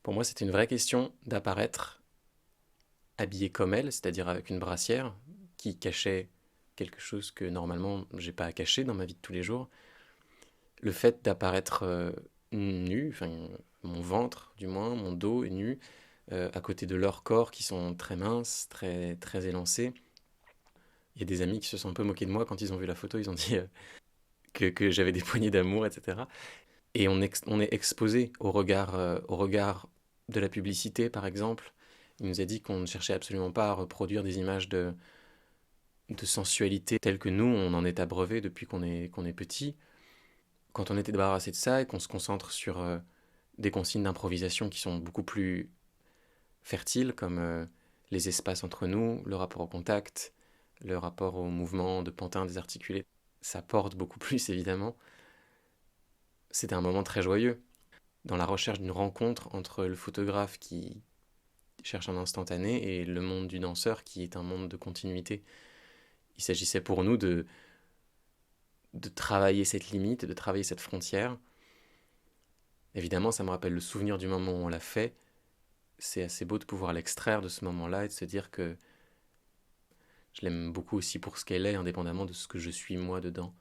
Pour moi, c'était une vraie question d'apparaître habillé comme elle, c'est-à-dire avec une brassière qui cachait quelque chose que normalement j'ai pas à cacher dans ma vie de tous les jours. Le fait d'apparaître nu, enfin mon ventre du moins, mon dos est nu, à côté de leurs corps qui sont très minces, très, très élancés. Il y a des amis qui se sont un peu moqués de moi quand ils ont vu la photo, ils ont dit que j'avais des poignées d'amour, etc. Et on est exposé au regard de la publicité, par exemple. Il nous a dit qu'on ne cherchait absolument pas à reproduire des images de sensualité telles que nous, on en est abreuvé depuis qu'on est petit. Quand on était débarrassé de ça et qu'on se concentre sur des consignes d'improvisation qui sont beaucoup plus fertiles, comme les espaces entre nous, le rapport au contact, le rapport au mouvement de pantin désarticulé, ça porte beaucoup plus évidemment. C'était un moment très joyeux dans la recherche d'une rencontre entre le photographe qui cherche un instantané et le monde du danseur qui est un monde de continuité. Il s'agissait pour nous de travailler cette limite, de travailler cette frontière. Évidemment, ça me rappelle le souvenir du moment où on l'a fait. C'est assez beau de pouvoir l'extraire de ce moment-là et de se dire que je l'aime beaucoup aussi pour ce qu'elle est, indépendamment de ce que je suis moi dedans.